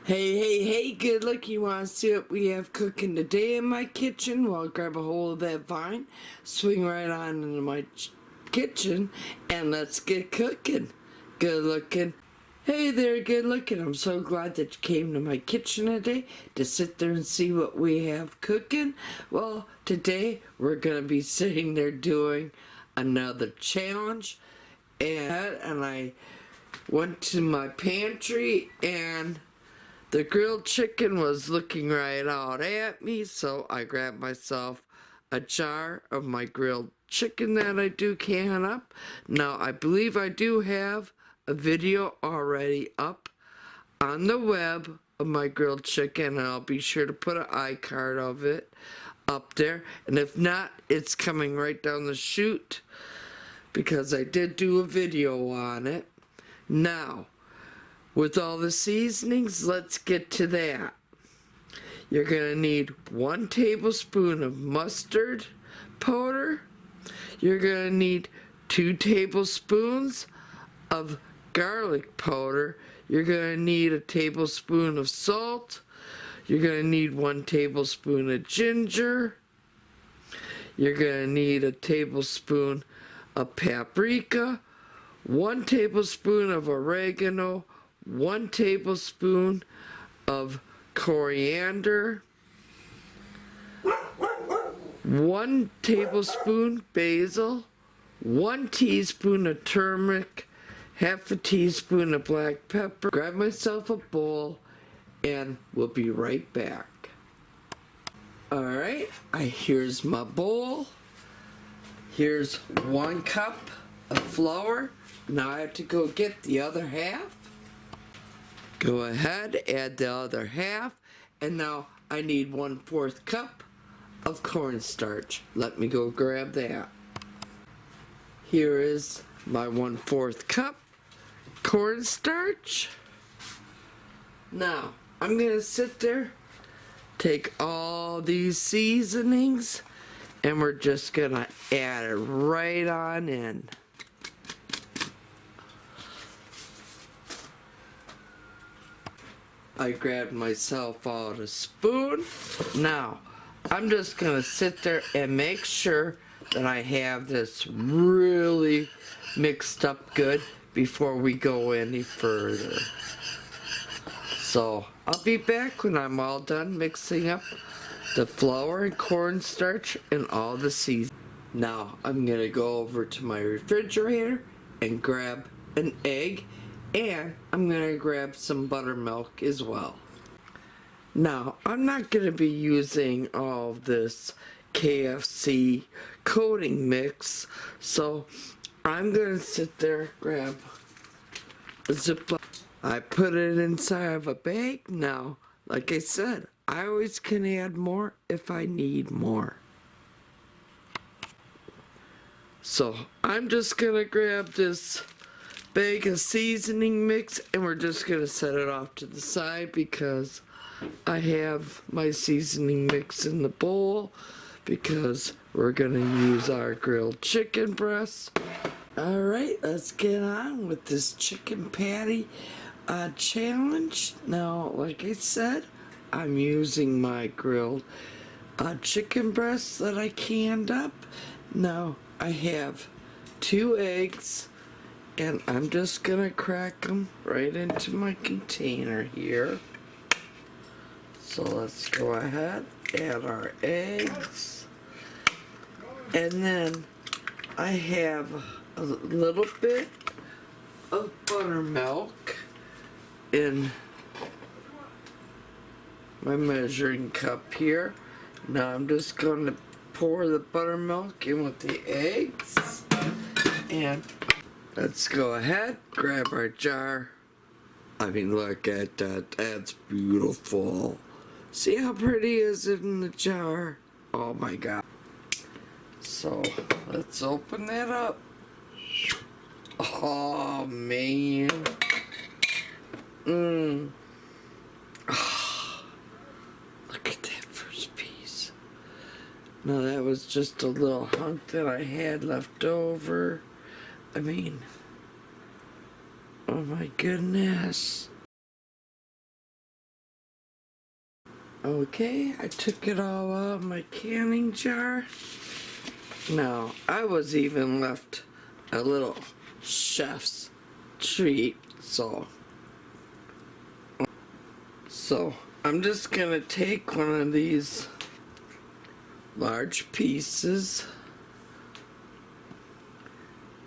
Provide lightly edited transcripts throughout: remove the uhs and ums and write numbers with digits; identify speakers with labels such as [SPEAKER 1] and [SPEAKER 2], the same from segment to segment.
[SPEAKER 1] Hey, good look. You want to see what we have cooking today in my kitchen? Well, grab a hold of that vine, swing right on into my kitchen, and let's get cooking. Good looking. Hey there, good looking. I'm so glad that you came to my kitchen today to sit there and see what we have cooking. Well, today we're going to be sitting there doing another challenge, and I went to my pantry and the grilled chicken was looking right out at me, so I grabbed myself a jar of my grilled chicken that I do can up. Now, I believe I do have a video already up on the web of my grilled chicken, and I'll be sure to put an iCard of it up there. And if not, it's coming right down the chute because I did do a video on it. Now, with all the seasonings, let's get to that. You're going to need 1 tablespoon of mustard powder. You're going to need 2 tablespoons of garlic powder. You're going to need a tablespoon of salt. You're going to need 1 tablespoon of ginger. You're going to need a tablespoon of paprika, 1 tablespoon of oregano, 1 tablespoon of coriander, 1 tablespoon basil, 1 teaspoon of turmeric, half a teaspoon of black pepper. Grab myself a bowl and we'll be right back. Alright, here's my bowl. Here's 1 cup of flour. Now I have to go get the other half. Go ahead, add the other half, and now I need 1/4 cup of cornstarch. Let me go grab that. Here is my 1/4 cup cornstarch. Now, I'm going to sit there, take all these seasonings, and we're just going to add it right on in. I grabbed myself out a spoon. Now, I'm just going to sit there and make sure that I have this really mixed up good before we go any further. So, I'll be back when I'm all done mixing up the flour and cornstarch and all the seasonings. Now, I'm going to go over to my refrigerator and grab an egg. And I'm going to grab some buttermilk as well. Now, I'm not going to be using all of this KFC coating mix, so I'm going to sit there, grab a Ziploc. I put it inside of a bag. Now, like I said, I always can add more if I need more. So, I'm just going to grab this bag of seasoning mix and we're just going to set it off to the side because I have my seasoning mix in the bowl because we're going to use our grilled chicken breast. Alright, let's get on with this chicken patty challenge. Now, like I said, I'm using my grilled chicken breast that I canned up. Now, I have 2 eggs. And I'm just going to crack them right into my container here. So let's go ahead, add our eggs. And then I have a little bit of buttermilk in my measuring cup here. Now I'm just going to pour the buttermilk in with the eggs. And let's go ahead, grab our jar. I mean, look at that. That's beautiful. See how pretty is it in the jar? Oh my God. So, let's open that up. Oh, man. Oh, look at that first piece. Now, that was just a little hunk that I had left over. I mean, oh my goodness. Okay, I took it all out of my canning jar. Now, I was even left a little chef's treat, so I'm just gonna take one of these large pieces,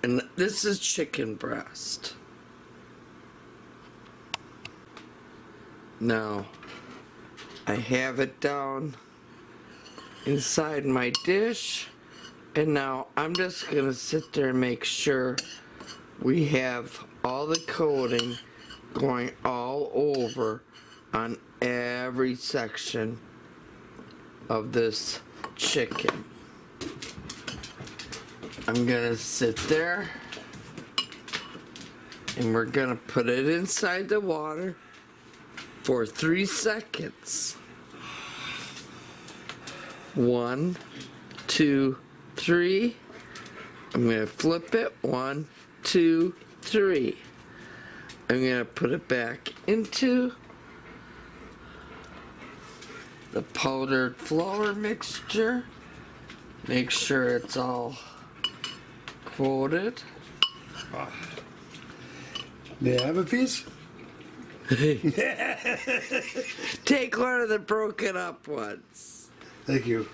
[SPEAKER 1] and this is chicken breast. Now, I have it down inside my dish, and now I'm just gonna sit there and make sure we have all the coating going all over on every section of this chicken. I'm gonna sit there and we're gonna put it inside the water for 3 seconds. 1, 2, 3. I'm gonna flip it. 1, 2, 3. I'm gonna put it back into the powdered flour mixture. Make sure it's all coated.
[SPEAKER 2] May I have a piece?
[SPEAKER 1] Take one of the broken up ones.
[SPEAKER 2] Thank you.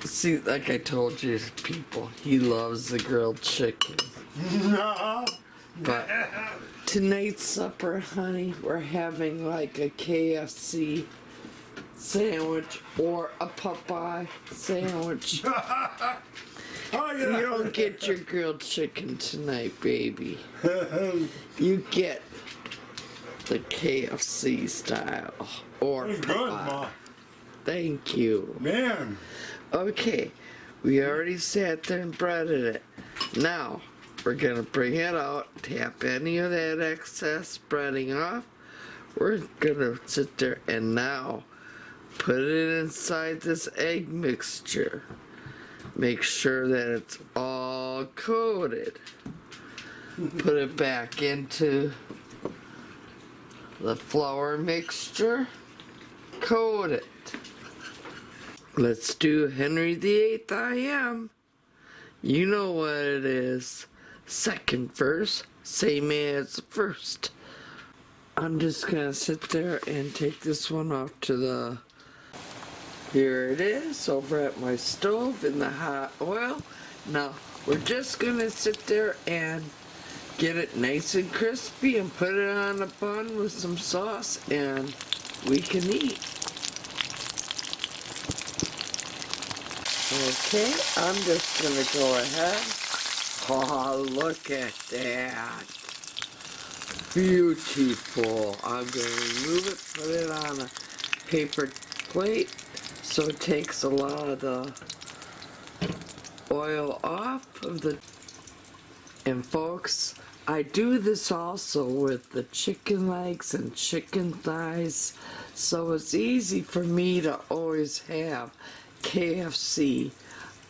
[SPEAKER 1] See, like I told you, people, he loves the grilled chicken. But tonight's supper, honey, we're having like a KFC sandwich or a Popeye sandwich. You don't get your grilled chicken tonight, baby. You get the KFC style or
[SPEAKER 2] That's
[SPEAKER 1] Popeye.
[SPEAKER 2] good, Ma.
[SPEAKER 1] Thank you.
[SPEAKER 2] Man.
[SPEAKER 1] Okay, we already sat there and breaded it. Now, we're gonna bring it out, tap any of that excess breading off. We're gonna sit there and now put it inside this egg mixture. Make sure that it's all coated. Put it back into the flour mixture. Coat it. Let's do Henry VIII I am. You know what it is. Second verse, same as first. I'm just gonna sit there and take this one off to the... Here it is, over at my stove in the hot oil. Now, we're just gonna sit there and get it nice and crispy and put it on a bun with some sauce and we can eat. Okay, I'm just gonna go ahead. Oh, look at that. Beautiful. I'm gonna remove it, put it on a paper plate so it takes a lot of the oil off of the... And folks, I do this also with the chicken legs and chicken thighs, so it's easy for me to always have KFC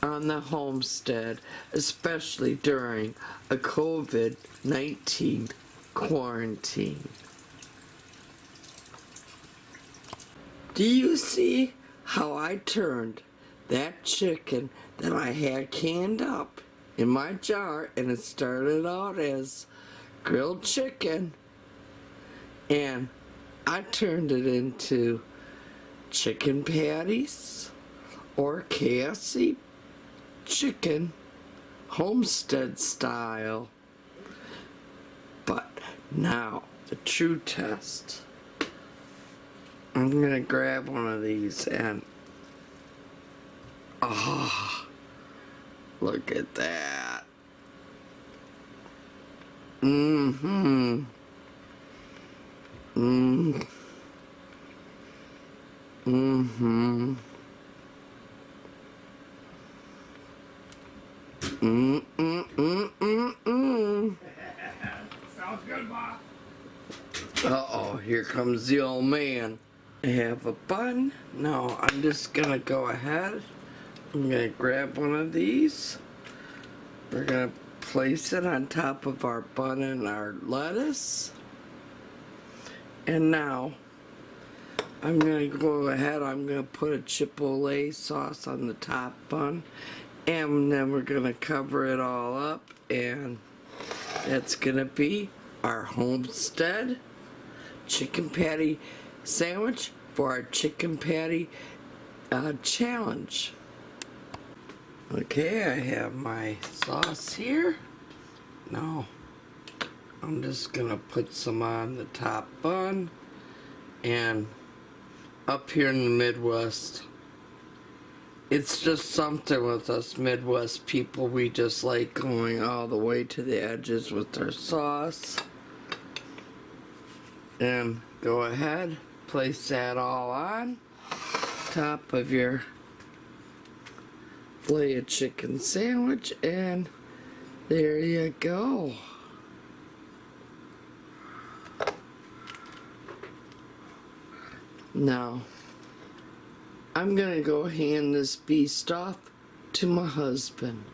[SPEAKER 1] on the homestead, especially during a COVID-19 quarantine. Do you see how I turned that chicken that I had canned up in my jar, and it started out as grilled chicken, and I turned it into chicken patties or KFC chicken, homestead style. But now, the true test. I'm gonna grab one of these and... Oh, look at that. Mm-hmm. Mm. Mm-hmm. Mm-mm-mm-mm-mm.
[SPEAKER 2] Sounds good, Ma.
[SPEAKER 1] Uh-oh, here comes the old man. I have a bun. Now I'm just gonna go ahead. I'm gonna grab one of these. We're gonna place it on top of our bun and our lettuce. And now, I'm going to go ahead, I'm going to put a Chipotle sauce on the top bun. And then we're going to cover it all up. And that's going to be our Homestead chicken patty sandwich for our chicken patty challenge. Okay, I have my sauce here. Now, I'm just going to put some on the top bun. And up here in the Midwest, it's just something with us Midwest people. We just like going all the way to the edges with our sauce. And go ahead, place that all on top of your filet of chicken sandwich, and there you go. Now, I'm gonna go hand this beast off to my husband.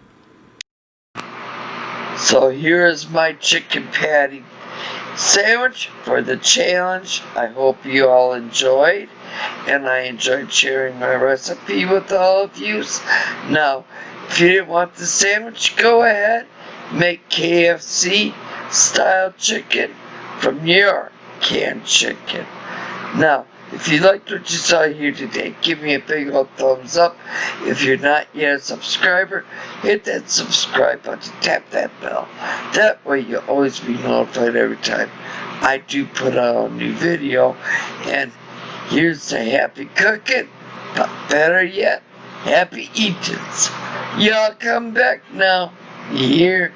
[SPEAKER 1] So here is my chicken patty sandwich for the challenge. I hope you all enjoyed, and I enjoyed sharing my recipe with all of you. Now, if you didn't want the sandwich, go ahead, make KFC style chicken from your canned chicken. Now, if you liked what you saw here today, give me a big old thumbs up. If you're not yet a subscriber, hit that subscribe button, tap that bell. That way you'll always be notified every time I do put out a new video. And here's to happy cooking, but better yet, happy eatings. Y'all come back now. You hear?